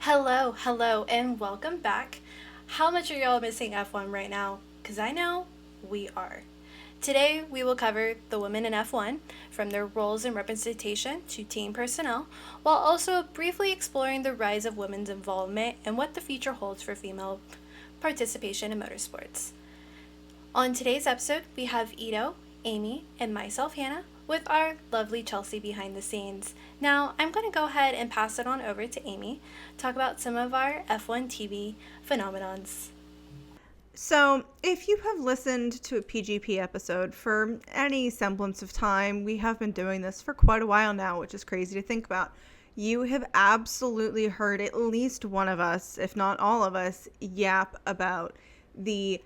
Hello, and welcome back. How much are y'all missing F1 right now? Because I know we are. Today, we will cover the women in F1, from their roles and representation to team personnel, while also briefly exploring the rise of women's involvement and what the future holds for female participation in motorsports. On today's episode, we have Ito, Amy, and myself, Hannah, with our lovely Chelsea behind the scenes. Now, I'm going to go ahead and pass it on over to Amy, talk about some of our F1 TV phenomenons. So, if you have listened to a PGP episode for any semblance of time, we have been doing this for quite a while now, which is crazy to think about. You have absolutely heard at least one of us, if not all of us, yap about the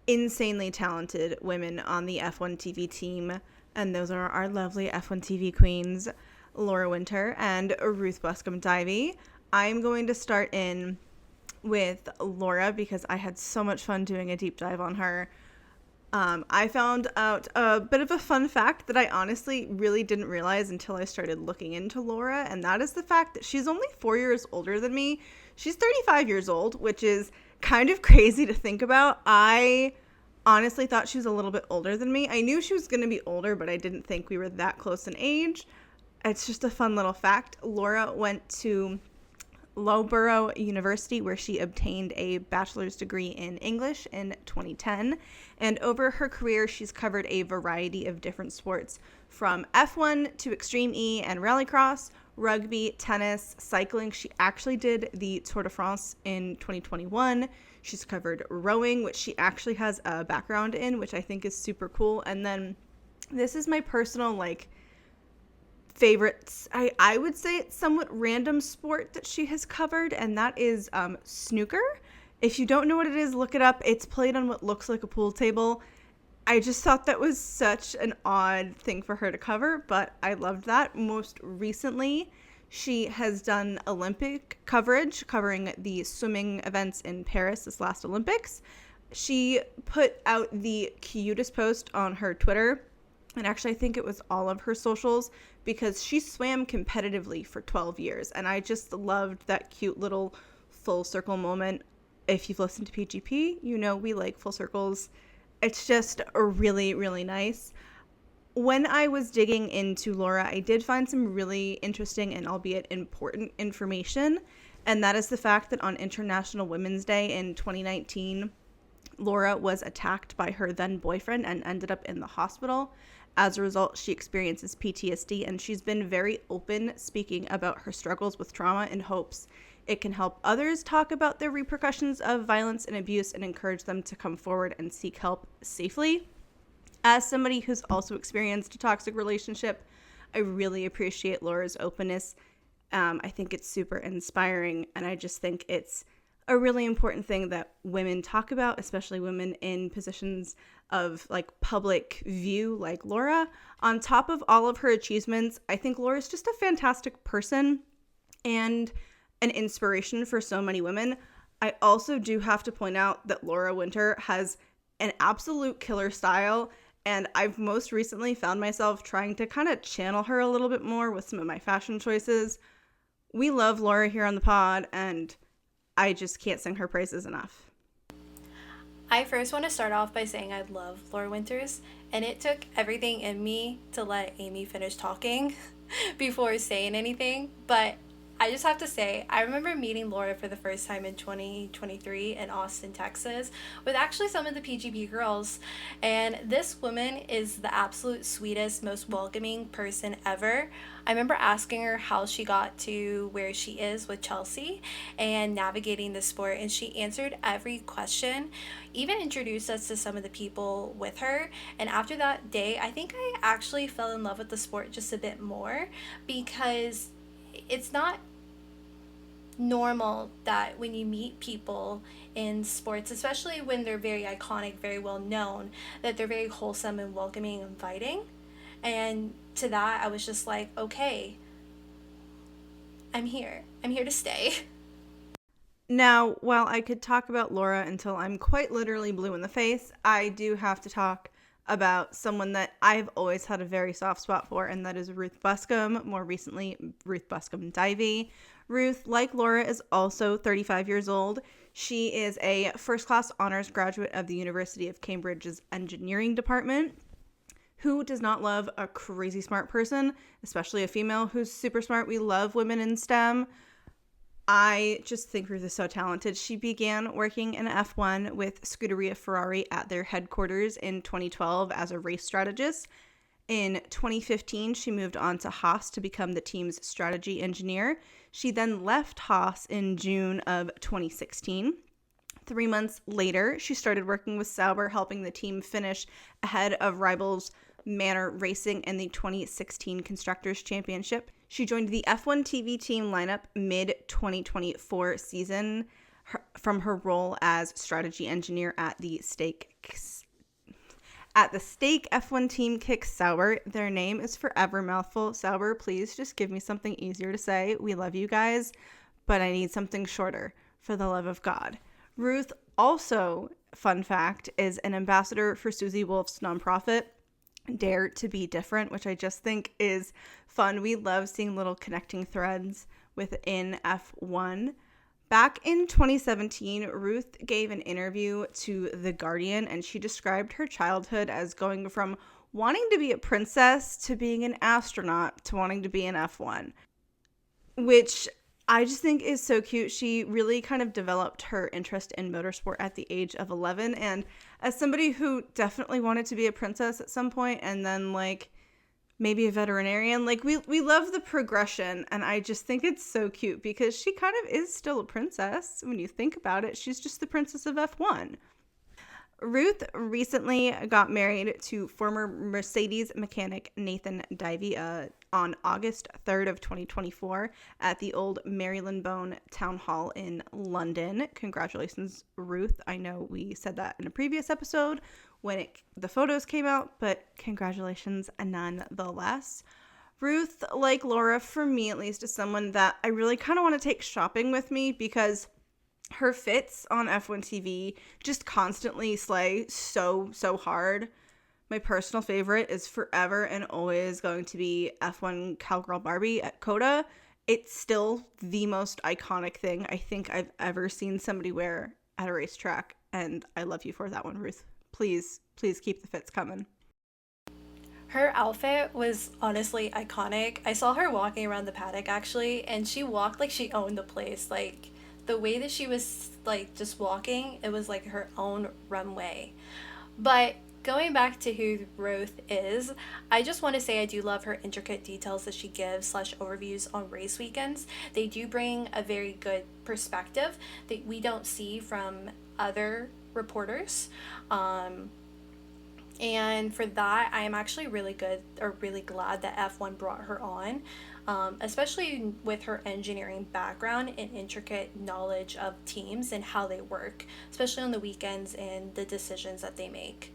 insanely talented women on the F1 TV team. And those are our lovely F1 TV queens, Laura Winter and Ruth Buscombe-Divey. I'm going to start in with Laura because I had so much fun doing a deep dive on her. I found out a bit of a fun fact that I honestly really didn't realize until I started looking into Laura, and that is the fact that she's only 4 years older than me. She's 35 years old, which is kind of crazy to think about. I honestly thought she was a little bit older than me. I knew she was going to be older, but I didn't think we were that close in age. It's just a fun little fact. Laura went to Loughborough University, where she obtained a bachelor's degree in English in 2010. And over her career, she's covered a variety of different sports, from F1 to Extreme E and Rallycross, rugby, tennis, cycling. She actually did the Tour de France in 2021. She's covered rowing, which she actually has a background in, which I think is super cool. And then this is my personal, favorites. I would say it's somewhat random sport that she has covered, and that is snooker. If you don't know what it is, look it up. It's played on what looks like a pool table. I just thought that was such an odd thing for her to cover, but I loved that. Most recently, she has done Olympic coverage, covering the swimming events in Paris this last Olympics. She put out the cutest post on her Twitter, and actually I think it was all of her socials, because she swam competitively for 12 years, and I just loved that cute little full circle moment. If you've listened to PGP, you know we like full circles. It's just really, really nice. When I was digging into Laura, I did find some really interesting and albeit important information, and that is the fact that on International Women's Day in 2019, Laura was attacked by her then boyfriend and ended up in the hospital. As a result, she experiences PTSD, and she's been very open speaking about her struggles with trauma in hopes it can help others talk about the repercussions of violence and abuse and encourage them to come forward and seek help safely. As somebody who's also experienced a toxic relationship, I really appreciate Laura's openness. I think it's super inspiring, and I just think it's a really important thing that women talk about, especially women in positions of public view like Laura. On top of all of her achievements, I think Laura's just a fantastic person and an inspiration for so many women. I also do have to point out that Laura Winter has an absolute killer style, and I've most recently found myself trying to kind of channel her a little bit more with some of my fashion choices. We love Laura here on the pod, and I just can't sing her praises enough. I first want to start off by saying I love Laura Winters, and it took everything in me to let Amy finish talking before saying anything, but I just have to say, I remember meeting Laura for the first time in 2023 in Austin, Texas, with actually some of the PGP girls, and this woman is the absolute sweetest, most welcoming person ever. I remember asking her how she got to where she is with Chelsea and navigating the sport, and she answered every question, even introduced us to some of the people with her. And after that day, I think I actually fell in love with the sport just a bit more, because it's not normal that when you meet people in sports, especially when they're very iconic, very well known, that they're very wholesome and welcoming and inviting. And to that, I was just like, okay, I'm here to stay. Now, while I could talk about Laura until I'm quite literally blue in the face, I do have to talk about someone that I've always had a very soft spot for, and that is Ruth Buscombe, more recently Ruth Buscombe-Divey. Ruth, like Laura, is also 35 years old. She is a first-class honors graduate of the University of Cambridge's engineering department. Who does not love a crazy smart person, especially a female who's super smart? We love women in STEM. I just think Ruth is so talented. She began working in F1 with Scuderia Ferrari at their headquarters in 2012 as a race strategist. In 2015, she moved on to Haas to become the team's strategy engineer. She then left Haas in June of 2016. 3 months later, she started working with Sauber, helping the team finish ahead of rivals Manor Racing in the 2016 Constructors' Championship. She joined the F1 TV team lineup mid-2024 season from her role as strategy engineer at the Stake F1 team kick Sauber. Their name is forever mouthful. Sauber, please just give me something easier to say. We love you guys, but I need something shorter, for the love of God. Ruth also, fun fact, is an ambassador for Susie Wolf's nonprofit, Dare to Be Different, which I just think is fun. We love seeing little connecting threads within F1. Back in 2017, Ruth gave an interview to The Guardian, and she described her childhood as going from wanting to be a princess to being an astronaut to wanting to be an F1, which I just think is so cute. She really kind of developed her interest in motorsport at the age of 11. And as somebody who definitely wanted to be a princess at some point and then like maybe a veterinarian, like we love the progression. And I just think it's so cute because she kind of is still a princess. When you think about it, she's just the princess of F1. Ruth recently got married to former Mercedes mechanic Nathan Divey on August 3rd of 2024 at the old Marylebone Town Hall in London. Congratulations, Ruth. I know we said that in a previous episode when the photos came out, but congratulations nonetheless. Ruth, like Laura, for me at least, is someone that I really kind of want to take shopping with me because her fits on F1 TV just constantly slay so hard. My personal favorite is forever and always going to be F1 Cowgirl Barbie at COTA. It's still the most iconic thing I think I've ever seen somebody wear at a racetrack, and I love you for that one, Ruth. Please keep the fits coming. Her outfit was honestly iconic. I saw her walking around the paddock actually, and she walked like she owned the place. Like the way that she was like just walking, it was like her own runway. But going back to who Ruth is, I just want to say I do love her intricate details that she gives / overviews on race weekends. They do bring a very good perspective that we don't see from other reporters. And for that, I am actually really glad that F1 brought her on, especially with her engineering background and intricate knowledge of teams and how they work, especially on the weekends and the decisions that they make.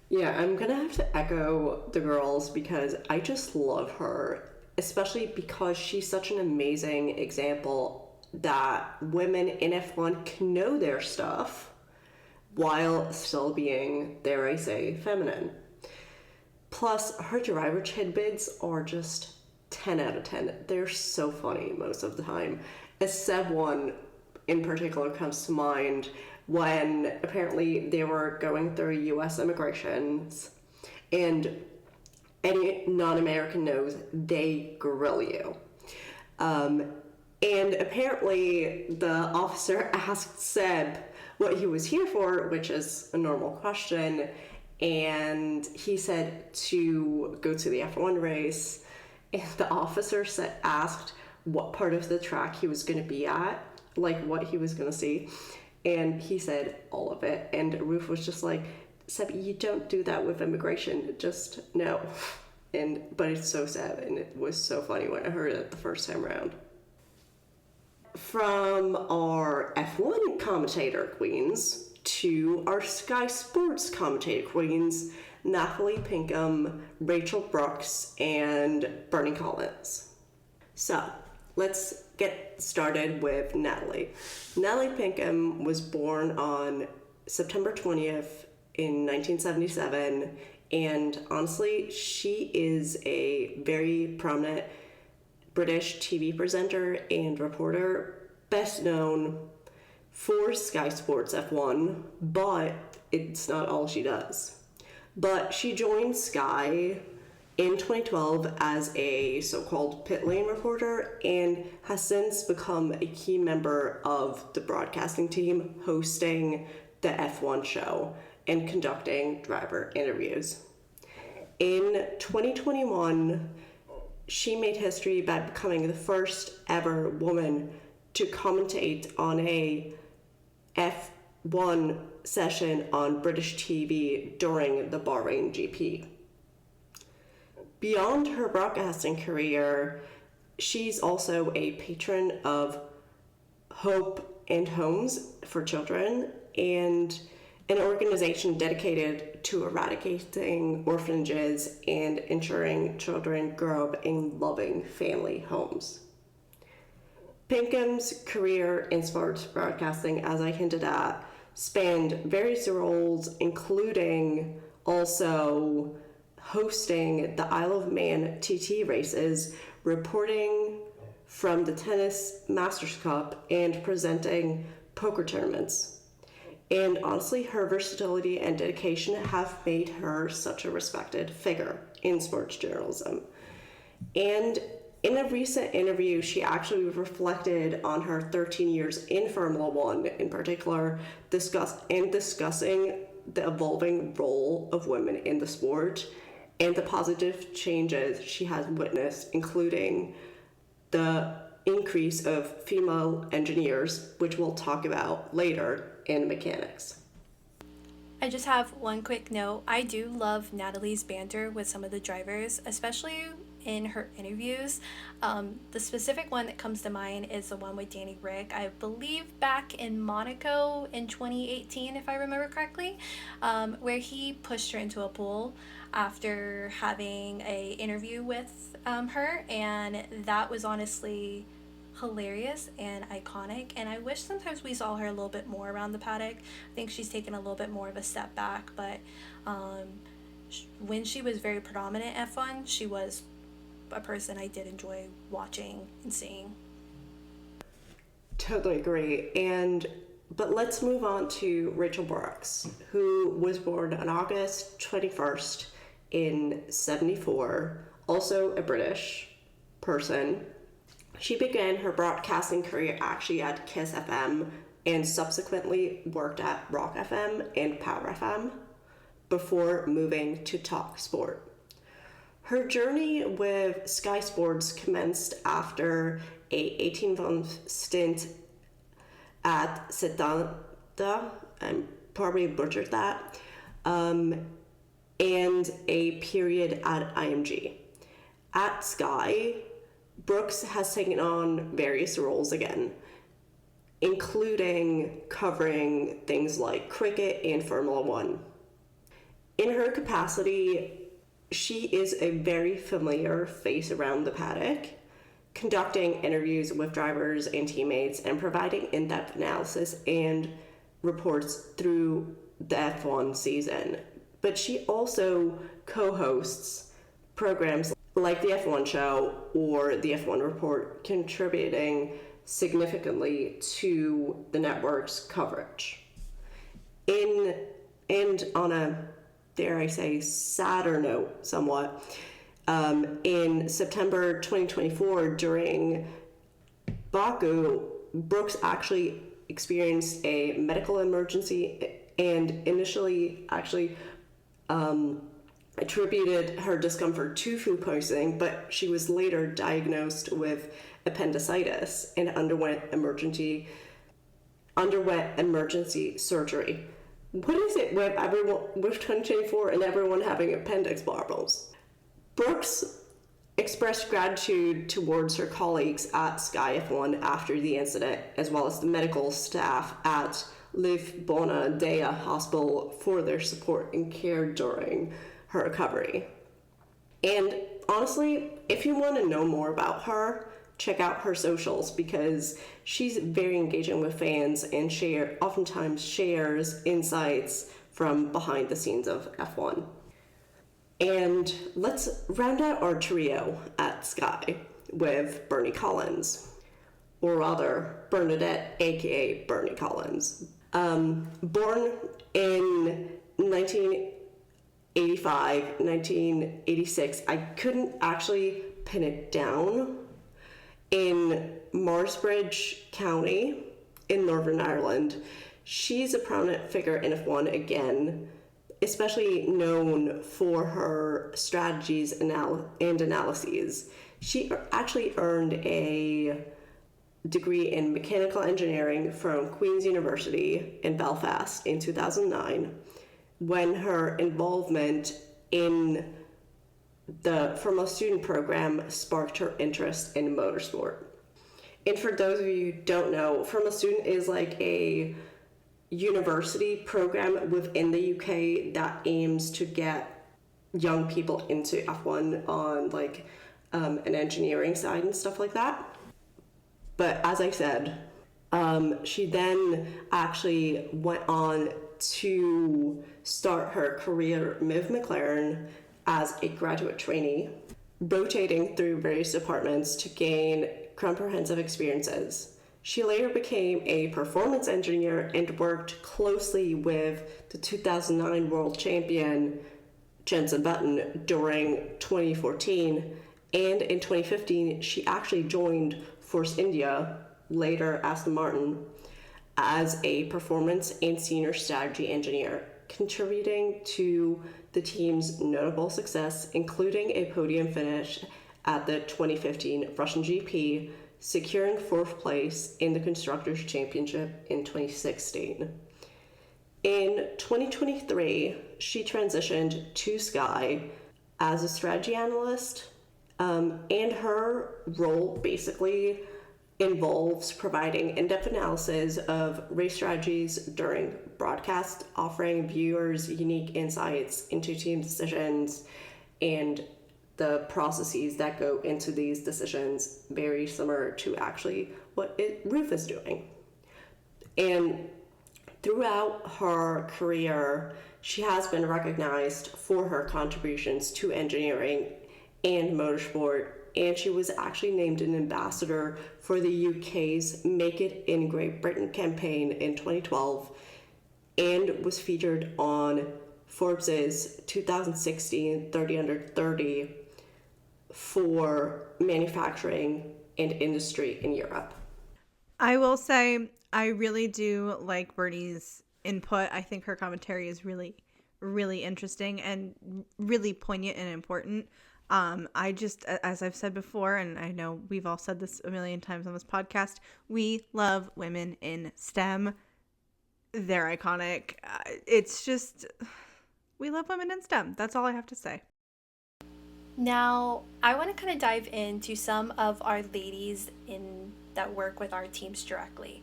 Yeah, I'm gonna have to echo the girls because I just love her, especially because she's such an amazing example that women in F1 can know their stuff while still being, dare I say, feminine. Plus, her driver tidbits are just 10 out of 10. They're so funny most of the time. A Seb one in particular comes to mind when apparently they were going through US immigrations and any non-American knows they grill you. And apparently the officer asked Seb what he was here for, which is a normal question, and he said to go to the F1 race, and the officer asked what part of the track he was going to be at, like what he was going to see, and he said all of it, and Ruth was just like, Seb, you don't do that with immigration, just no. But it's so sad, and it was so funny when I heard it the first time around. From our F1 commentator queens to our Sky Sports commentator queens, Natalie Pinkham, Rachel Brookes, and Bernadette Collins. So, let's get started with Natalie. Natalie Pinkham was born on September 20th, in 1977, and honestly, she is a very prominent British TV presenter and reporter, best known for Sky Sports F1, but it's not all she does. But she joined Sky in 2012 as a so-called pit lane reporter and has since become a key member of the broadcasting team, hosting the F1 show and conducting driver interviews. In 2021, she made history by becoming the first ever woman to commentate on a F1 session on British TV during the Bahrain GP. Beyond her broadcasting career, she's also a patron of Hope and Homes for Children and an organization dedicated to eradicating orphanages and ensuring children grow up in loving family homes. Pinkham's career in sports broadcasting, as I hinted at, spanned various roles, including also hosting the Isle of Man TT races, reporting from the Tennis Masters Cup, and presenting poker tournaments. And honestly, her versatility and dedication have made her such a respected figure in sports journalism. And in a recent interview, she actually reflected on her 13 years in Formula One, in particular, discussing the evolving role of women in the sport and the positive changes she has witnessed, including the increase of female engineers, which we'll talk about later, in mechanics. I just have one quick note. I do love Natalie's banter with some of the drivers, especially in her interviews. The specific one that comes to mind is the one with Danny Rick, I believe back in Monaco in 2018, if I remember correctly, where he pushed her into a pool after having a interview with her, and that was honestly hilarious and iconic, and I wish sometimes we saw her a little bit more around the paddock. I think she's taken a little bit more of a step back, but when she was very predominant at F1, she was a person I did enjoy watching and seeing. Totally agree. But let's move on to Rachel Brookes, who was born on August 21st in 74, also a British person. She began her broadcasting career actually at Kiss FM and subsequently worked at Rock FM and Power FM before moving to Talk Sport. Her journey with Sky Sports commenced after a 18-month stint at Sedanta, I probably butchered that, and a period at IMG. At Sky, Brookes has taken on various roles again, including covering things like cricket and Formula One. In her capacity, she is a very familiar face around the paddock, conducting interviews with drivers and teammates and providing in-depth analysis and reports through the F1 season. But she also co-hosts programs like the F1 show or the F1 report, contributing significantly to the network's coverage. And on a, dare I say, sadder note somewhat, in September 2024, during Baku, Brookes actually experienced a medical emergency and initially actually attributed her discomfort to food poisoning, but she was later diagnosed with appendicitis and underwent emergency surgery. What is it with everyone with 2024 and everyone having appendix problems? Brookes expressed gratitude towards her colleagues at Sky F1 after the incident, as well as the medical staff at Liv Bona Dea Hospital for their support and care during her recovery. And honestly, if you want to know more about her, check out her socials, because she's very engaging with fans and oftentimes shares insights from behind the scenes of F1. And let's round out our trio at Sky with Bernie Collins, or rather Bernadette, aka Bernie Collins. Born in 1985, 1986, I couldn't actually pin it down, in Marsbridge County in Northern Ireland. She's a prominent figure in F1 again, especially known for her strategies and analyses. She actually earned a degree in mechanical engineering from Queen's University in Belfast in 2009, when her involvement in the Formula Student program sparked her interest in motorsport. And for those of you who don't know, Formula Student is like a university program within the UK that aims to get young people into F1 on like an engineering side and stuff like that. But as I said, she then actually went on to start her career with McLaren as a graduate trainee, rotating through various departments to gain comprehensive experiences. She later became a performance engineer and worked closely with the 2009 world champion Jenson Button during 2014, and in 2015 she actually joined Force India, later Aston Martin, as a performance and senior strategy engineer, contributing to the team's notable success, including a podium finish at the 2015 Russian GP, securing 4th place in the Constructors' Championship in 2016. In 2023, she transitioned to Sky as a strategy analyst, and her role basically involves providing in-depth analysis of race strategies during broadcast, offering viewers unique insights into team decisions and the processes that go into these decisions, very similar to actually what Ruth is doing. And throughout her career, she has been recognized for her contributions to engineering and motorsport, and she was actually named an ambassador for the UK's Make It in Great Britain campaign in 2012, and was featured on Forbes' 2016 30 Under 30 for manufacturing and industry in Europe. I will say I really do like Bernie's input. I think her commentary is really, really interesting and really poignant and important. I just, as I've said before, and I know we've all said this a million times on this podcast, we love women in STEM. They're iconic. It's just, we love women in STEM. That's all I have to say. Now, I want to kind of dive into some of our ladies that work with our teams directly.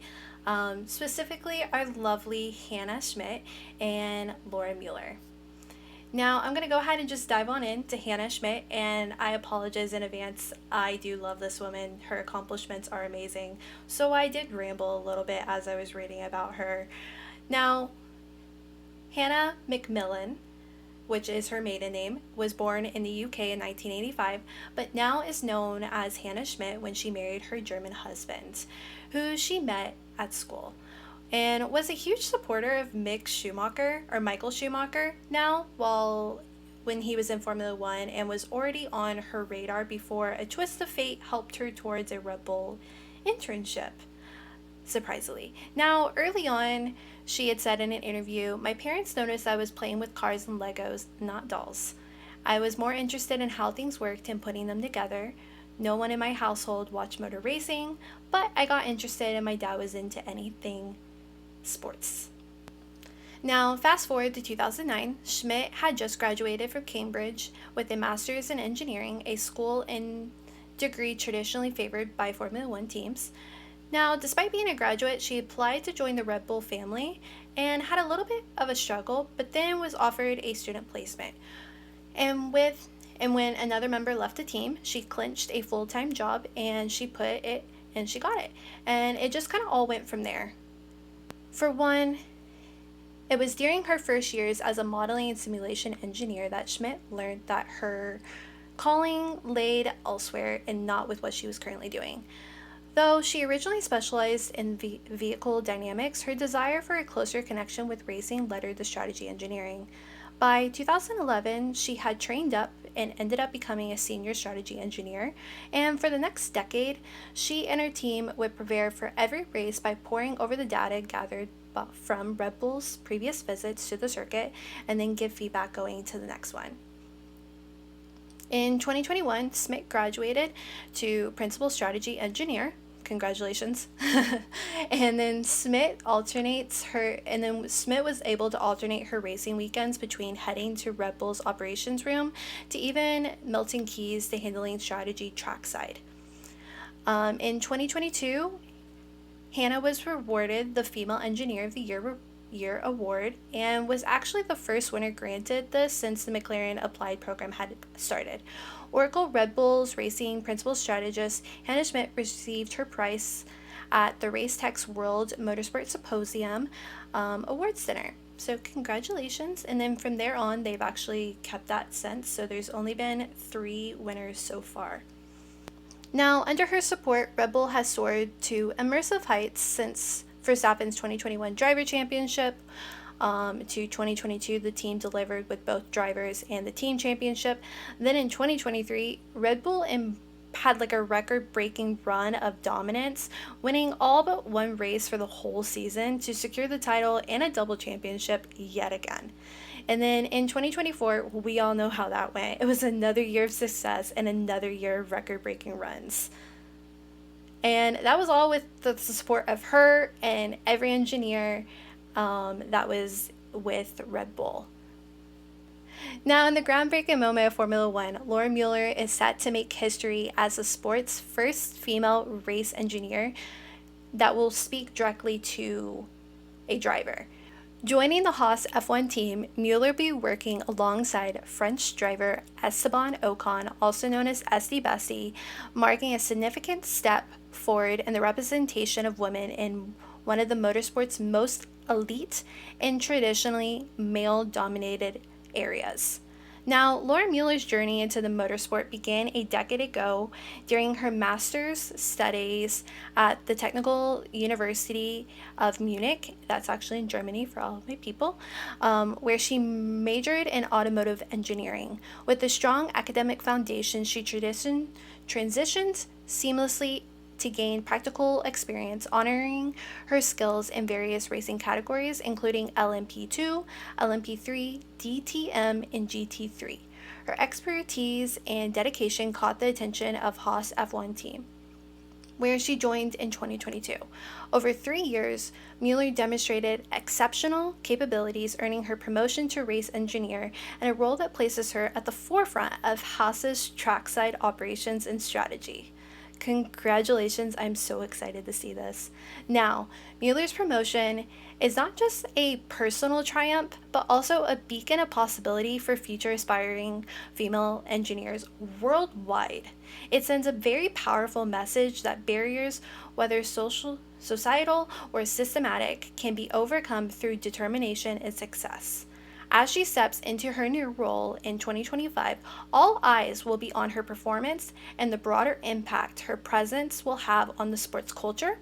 Specifically, our lovely Hanna Schmidt and Laura Mueller. Now, I'm going to go ahead and just dive on into Hanna Schmidt, and I apologize in advance. I do love this woman. Her accomplishments are amazing. So I did ramble a little bit as I was reading about her. Now, Hannah McMillan, which is her maiden name, was born in the UK in 1985, but now is known as Hanna Schmidt when she married her German husband, who she met at school, and was a huge supporter of Michael Schumacher now, when he was in Formula One, and was already on her radar before a twist of fate helped her towards a Red Bull internship, surprisingly. Now, early on, she had said in an interview, "My parents noticed I was playing with cars and Legos, not dolls. I was more interested in how things worked and putting them together. No one in my household watched motor racing, but I got interested and my dad was into anything sports." Now, fast forward to 2009, Schmidt had just graduated from Cambridge with a master's in engineering, a school and degree traditionally favored by Formula One teams. Now, despite being a graduate, she applied to join the Red Bull family and had a little bit of a struggle, but then was offered a student placement. And when another member left the team, she clinched a full-time job and she got it. And it just kind of all went from there. For one, It was during her first years as a modeling and simulation engineer that Schmidt learned that her calling laid elsewhere and not with what she was currently doing. Though she originally specialized in vehicle dynamics, her desire for a closer connection with racing led her to strategy engineering. By 2011, she had trained up and ended up becoming a senior strategy engineer, and for the next decade, she and her team would prepare for every race by poring over the data gathered from Red Bull's previous visits to the circuit and then give feedback going to the next one. In 2021, Smith graduated to Principal Strategy Engineer. Congratulations. And then Smith was able to alternate her racing weekends between heading to Red Bull's operations room to even Milton Keyes to handling strategy trackside. In 2022, Hanna was awarded the Female Engineer of the Year award and was actually the first winner granted this since the McLaren Applied program had started. Oracle Red Bull's racing principal strategist Hanna Schmidt received her prize at the Racetech's World Motorsport Symposium Awards Dinner. So congratulations. And then from there on, they've actually kept that since. So there's only been 3 winners so far. Now, under her support, Red Bull has soared to immersive heights since Verstappen's 2021 Driver Championship. To 2022, the team delivered with both drivers and the team championship. Then in 2023, Red Bull had like a record-breaking run of dominance, winning all but one race for the whole season to secure the title and a double championship yet again. And then in 2024, we all know how that went. It was another year of success and another year of record-breaking runs. And that was all with the support of her and every engineer that was with Red Bull. Now, in the groundbreaking moment of Formula One, Laura Mueller is set to make history as the sport's first female race engineer that will speak directly to a driver. Joining the Haas F1 team, Mueller will be working alongside French driver Esteban Ocon, also known as Esty Bestie, marking a significant step forward in the representation of women in one of the motorsport's most elite and traditionally male-dominated areas. Now, Laura Mueller's journey into the motorsport began a decade ago during her master's studies at the Technical University of Munich, that's actually in Germany for all of my people, where she majored in automotive engineering. With a strong academic foundation, she transitioned seamlessly to gain practical experience, honoring her skills in various racing categories, including LMP2, LMP3, DTM, and GT3. Her expertise and dedication caught the attention of Haas F1 team, where she joined in 2022. Over 3 years, Mueller demonstrated exceptional capabilities, earning her promotion to race engineer and a role that places her at the forefront of Haas's trackside operations and strategy. Congratulations, I'm so excited to see this. Now, Mueller's promotion is not just a personal triumph, but also a beacon of possibility for future aspiring female engineers worldwide. It sends a very powerful message that barriers, whether societal, or systematic, can be overcome through determination and success. As she steps into her new role in 2025, all eyes will be on her performance and the broader impact her presence will have on the sports culture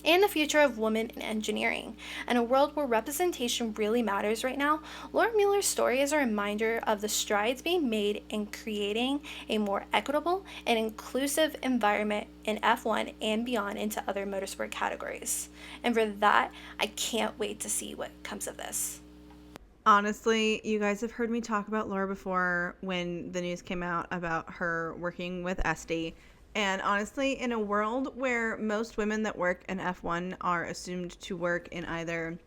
and the future of women in engineering. In a world where representation really matters right now, Laura Mueller's story is a reminder of the strides being made in creating a more equitable and inclusive environment in F1 and beyond into other motorsport categories. And for that, I can't wait to see what comes of this. Honestly, you guys have heard me talk about Laura before when the news came out about her working with Esty. And honestly, in a world where most women that work in F1 are assumed to work in either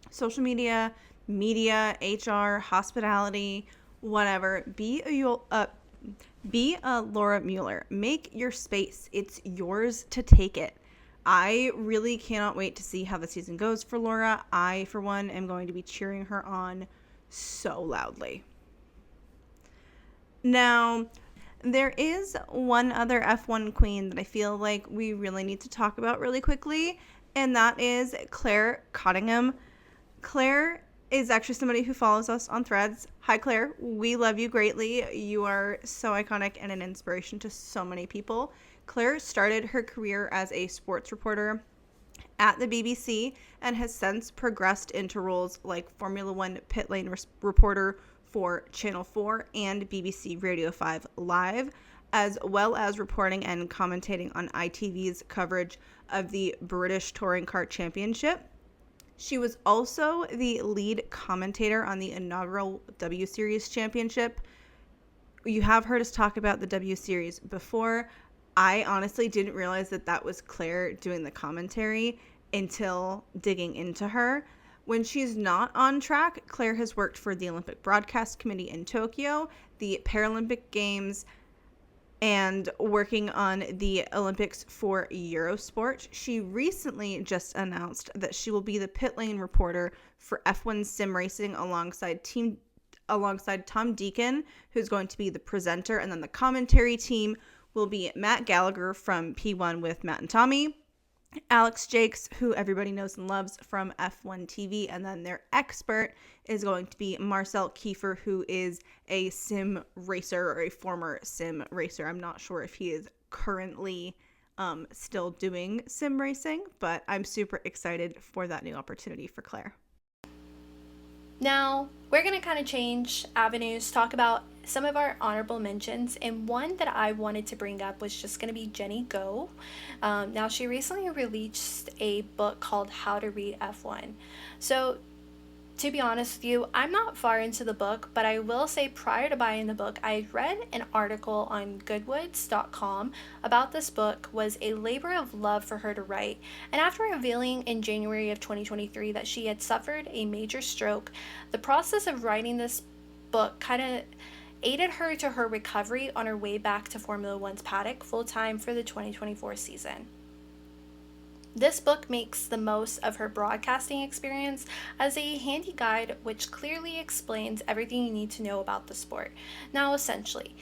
social media, HR, hospitality, whatever, be a Laura Mueller. Make your space. It's yours to take it. I really cannot wait to see how the season goes for Laura. I, for one, am going to be cheering her on so loudly. Now, there is one other F1 queen that I feel like we really need to talk about really quickly, and that is Claire Cottingham. Claire is actually somebody who follows us on Threads. Hi, Claire. We love you greatly. You are so iconic and an inspiration to so many people. Claire started her career as a sports reporter at the BBC and has since progressed into roles like Formula One pit lane reporter for Channel 4 and BBC Radio 5 Live, as well as reporting and commentating on ITV's coverage of the British Touring Car Championship. She was also the lead commentator on the inaugural W Series Championship. You have heard us talk about the W Series before. I honestly didn't realize that was Claire doing the commentary until digging into her. When she's not on track, Claire has worked for the Olympic Broadcast Committee in Tokyo, the Paralympic Games, and working on the Olympics for Eurosport. She recently just announced that she will be the pit lane reporter for F1 sim racing alongside Tom Deacon, who's going to be the presenter, and then the commentary team will be Matt Gallagher from P1 with Matt and Tommy, Alex Jakes, who everybody knows and loves from F1 TV, and then their expert is going to be Marcel Kiefer, who is a sim racer or a former sim racer. I'm not sure if he is currently still doing sim racing, but I'm super excited for that new opportunity for Claire. Now, we're going to kind of change avenues, talk about some of our honorable mentions, and one that I wanted to bring up was just going to be Jenny Go. Now, she recently released a book called How to Read F1. So, to be honest with you, I'm not far into the book, but I will say prior to buying the book, I read an article on goodwoods.com about this book was a labor of love for her to write. And after revealing in January of 2023 that she had suffered a major stroke, the process of writing this book kind of aided her to her recovery on her way back to Formula One's paddock full-time for the 2024 season. This book makes the most of her broadcasting experience as a handy guide which clearly explains everything you need to know about the sport. Now, essentially,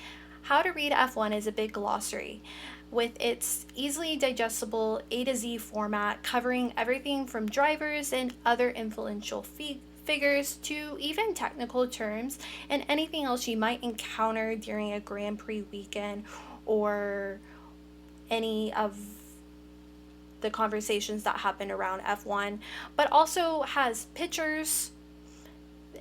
How to Read F1 is a big glossary with its easily digestible A to Z format covering everything from drivers and other influential figures to even technical terms and anything else you might encounter during a Grand Prix weekend or any of the conversations that happen around F1, but also has pictures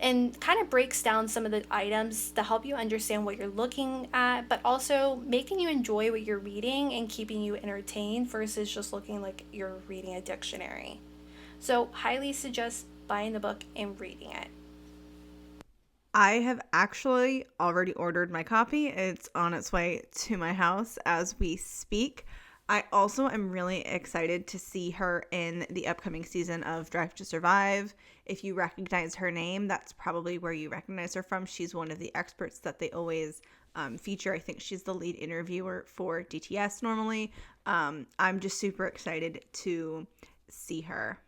and kind of breaks down some of the items to help you understand what you're looking at, but also making you enjoy what you're reading and keeping you entertained versus just looking like you're reading a dictionary. So highly suggest buying the book and reading it. I have actually already ordered my copy. It's on its way to my house as we speak. I also am really excited to see her in the upcoming season of Drive to Survive. If you recognize her name, that's probably where you recognize her from. She's one of the experts that they always feature. I think she's the lead interviewer for DTS normally. I'm just super excited to see her.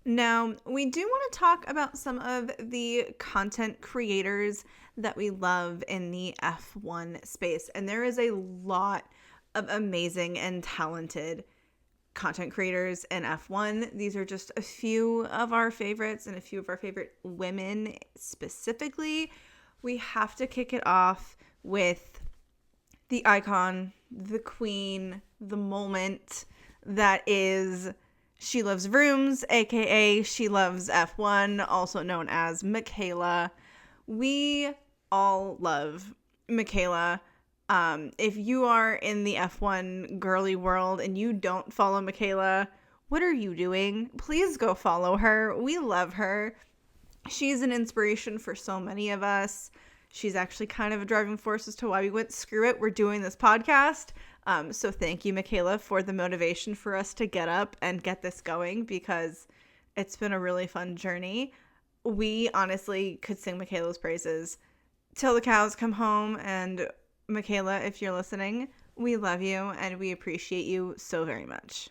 Now, we do want to talk about some of the content creators that we love in the F1 space, and there is a lot of amazing and talented content creators in F1. These are just a few of our favorites and a few of our favorite women specifically. We have to kick it off with the icon, the queen, the moment that is She Loves Vrooms, aka She Loves F1, also known as Michaela. We all love Michaela. If you are in the F1 girly world and you don't follow Michaela, what are you doing? Please go follow her. We love her. She's an inspiration for so many of us. She's actually kind of a driving force as to why we went, screw it, we're doing this podcast. So thank you, Michaela, for the motivation for us to get up and get this going, because it's been a really fun journey. We honestly could sing Michaela's praises till the cows come home. And Michaela, if you're listening, we love you and we appreciate you so very much.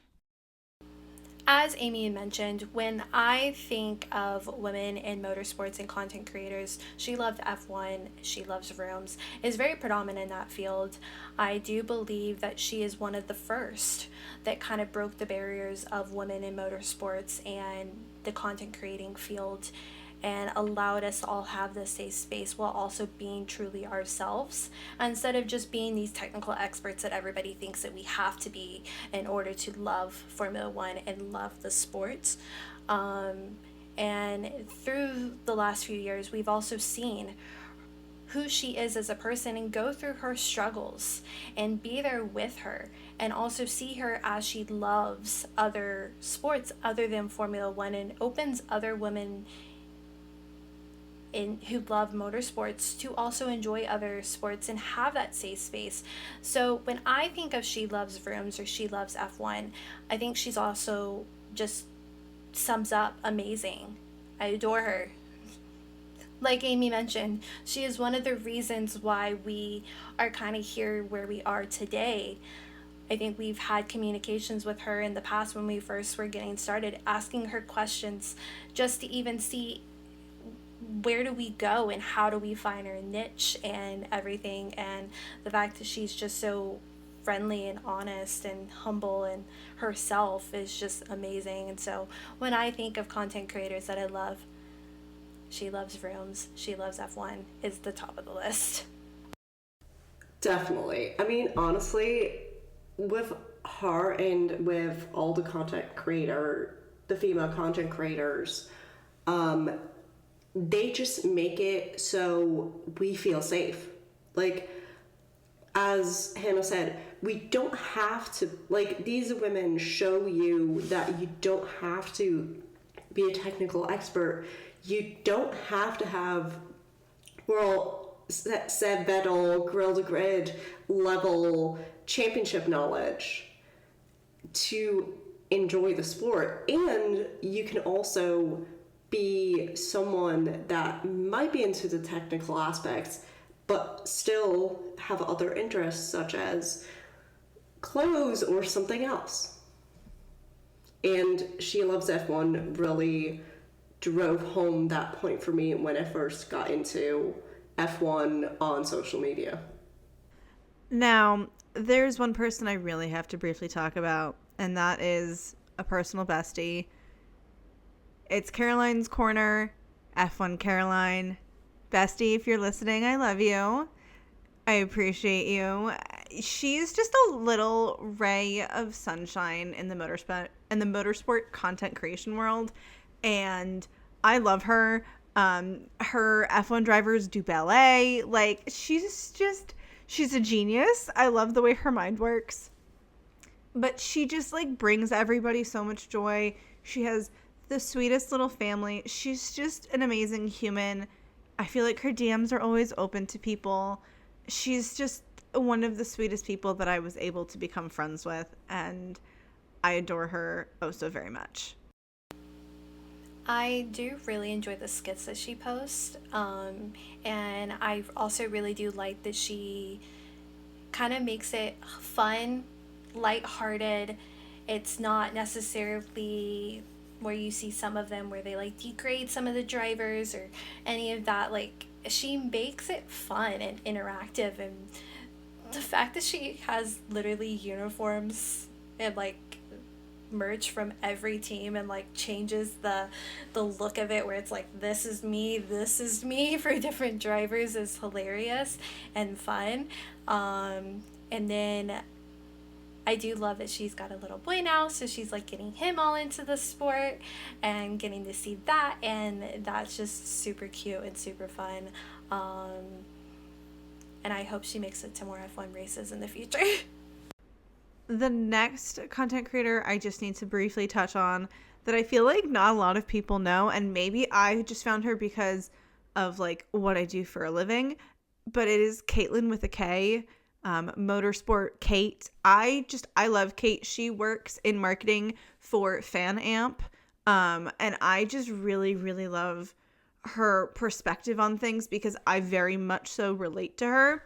As Amy mentioned, when I think of women in motorsports and content creators, she loved F1, she loves rooms, is very predominant in that field. I do believe that she is one of the first that kind of broke the barriers of women in motorsports and the content creating field, and allowed us to all have this safe space while also being truly ourselves instead of just being these technical experts that everybody thinks that we have to be in order to love Formula One and love the sport. And through the last few years, we've also seen who she is as a person and go through her struggles and be there with her, and also see her as she loves other sports other than Formula One and opens other women who love motorsports to also enjoy other sports and have that safe space. So when I think of she loves rooms or she loves F1, I think she's also just sums up amazing. I adore her. Like Amy mentioned, she is one of the reasons why we are kind of here where we are today. I think we've had communications with her in the past when we first were getting started, asking her questions just to even see where do we go and how do we find our niche and everything. And the fact that she's just so friendly and honest and humble and herself is just amazing. And so when I think of content creators that I love, she loves rooms, she loves F1 is the top of the list. Definitely. I mean, honestly, with her and with all the female content creators, they just make it so we feel safe. Like, as Hanna said, we don't have to, like, these women show you that you don't have to be a technical expert. You don't have to have Seb Vettel, Grill to Grid level championship knowledge to enjoy the sport. And you can also be someone that might be into the technical aspects but still have other interests such as clothes or something else. And She Loves F1 really drove home that point for me when I first got into F1 on social media. Now, there's one person I really have to briefly talk about, and that is a personal bestie. It's Caroline's Corner, F1 Caroline. Bestie, if you're listening, I love you. I appreciate you. She's just a little ray of sunshine in the motorsport content creation world, and I love her. Her F1 drivers do ballet. Like, she's a genius. I love the way her mind works. But she just, like, brings everybody so much joy. She has the sweetest little family. She's just an amazing human. I feel like her DMs are always open to people. She's just one of the sweetest people that I was able to become friends with, and I adore her oh so very much. I do really enjoy the skits that she posts, and I also really do like that she kind of makes it fun, lighthearted. It's not necessarily where you see some of them where they like degrade some of the drivers or any of that. Like, she makes it fun and interactive, and the fact that she has literally uniforms and like merch from every team and like changes the look of it where it's like this is me for different drivers is hilarious and fun. And then I do love that she's got a little boy now, so she's like getting him all into the sport and getting to see that, and that's just super cute and super fun. And I hope she makes it to more F1 races in the future. The next content creator I just need to briefly touch on that I feel like not a lot of people know, and maybe I just found her because of like what I do for a living, but it is Caitlin with a K. Motorsport Kate. I love Kate. She works in marketing for Fan Amp. And I just really, really love her perspective on things because I very much so relate to her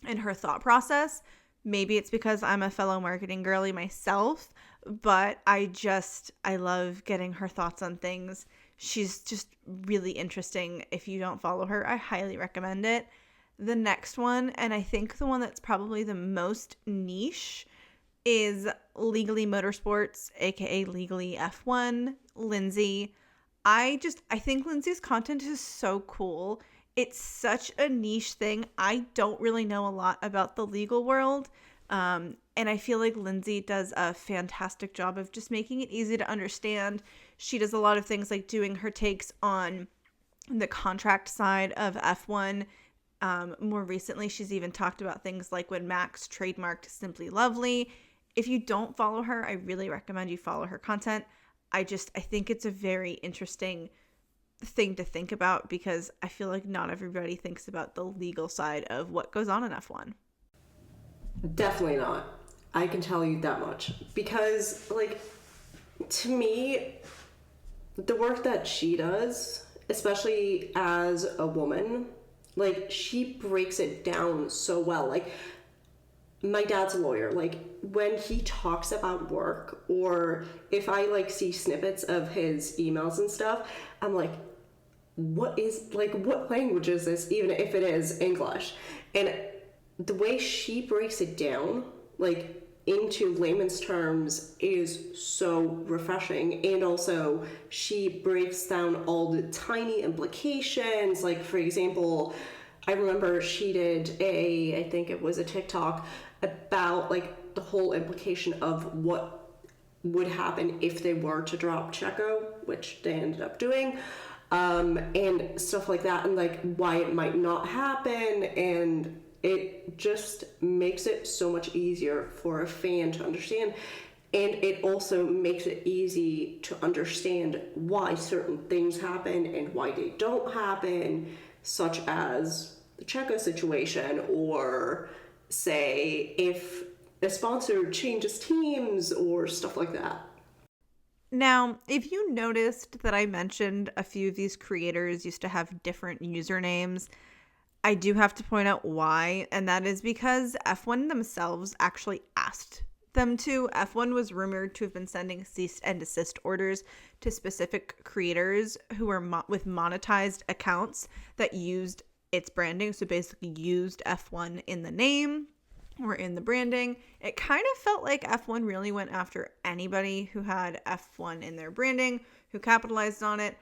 and her thought process. Maybe it's because I'm a fellow marketing girly myself, but I love getting her thoughts on things. She's just really interesting. If you don't follow her, I highly recommend it. The next one, and I think the one that's probably the most niche, is Legally Motorsports, aka Legally F1, Lindsay. I think Lindsay's content is so cool. It's such a niche thing. I don't really know a lot about the legal world. And I feel like Lindsay does a fantastic job of just making it easy to understand. She does a lot of things like doing her takes on the contract side of F1. More recently, she's even talked about things like when Max trademarked Simply Lovely. If you don't follow her, I really recommend you follow her content. I think it's a very interesting thing to think about because I feel like not everybody thinks about the legal side of what goes on in F1. Definitely not. I can tell you that much. Because, like, to me, the work that she does, especially as a woman, like, she breaks it down so well. Like, my dad's a lawyer. Like, when he talks about work, or if I, like, see snippets of his emails and stuff, I'm like, what language is this, even if it is English? And the way she breaks it down, like, into layman's terms is so refreshing. And also, she breaks down all the tiny implications. Like, for example, I remember she did I think it was a TikTok about, like, the whole implication of what would happen if they were to drop Checo, which they ended up doing, and stuff like that, and, like, why it might not happen, and it just makes it so much easier for a fan to understand. And it also makes it easy to understand why certain things happen and why they don't happen, such as the Checo situation, or say if a sponsor changes teams or stuff like that. Now, if you noticed that I mentioned a few of these creators used to have different usernames, I do have to point out why, and that is because F1 themselves actually asked them to. F1 was rumored to have been sending cease and desist orders to specific creators who were with monetized accounts that used its branding, so basically used F1 in the name or in the branding. It kind of felt like F1 really went after anybody who had F1 in their branding, who capitalized on it,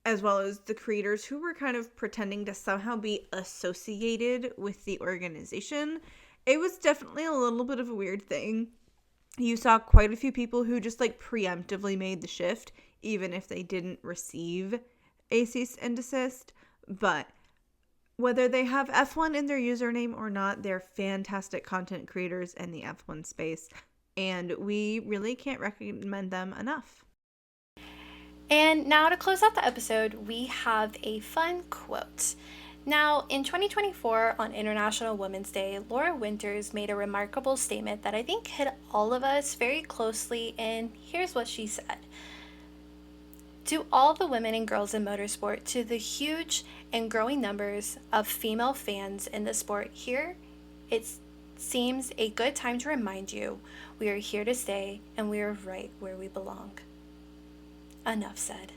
as well as the creators who were kind of pretending to somehow be associated with the organization. It was definitely a little bit of a weird thing. You saw quite a few people who just, like, preemptively made the shift, even if they didn't receive a cease and desist. But whether they have F1 in their username or not, they're fantastic content creators in the F1 space, and we really can't recommend them enough. And now to close out the episode, we have a fun quote. Now, in 2024, on International Women's Day, Laura Winters made a remarkable statement that I think hit all of us very closely, and here's what she said. To all the women and girls in motorsport, to the huge and growing numbers of female fans in the sport here, it seems a good time to remind you we are here to stay and we are right where we belong. Enough said.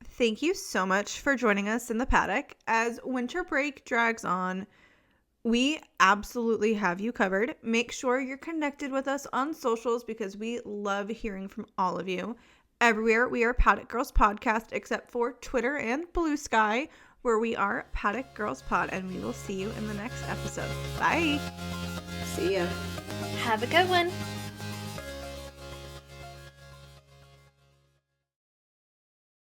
Thank you so much for joining us in the paddock. As winter break drags on, we absolutely have you covered. Make sure you're connected with us on socials because we love hearing from all of you. Everywhere we are Paddock Girls Podcast except for Twitter and Blue Sky, where we are Paddock Girls Pod, and we will see you in the next episode. Bye. See ya. Have a good one.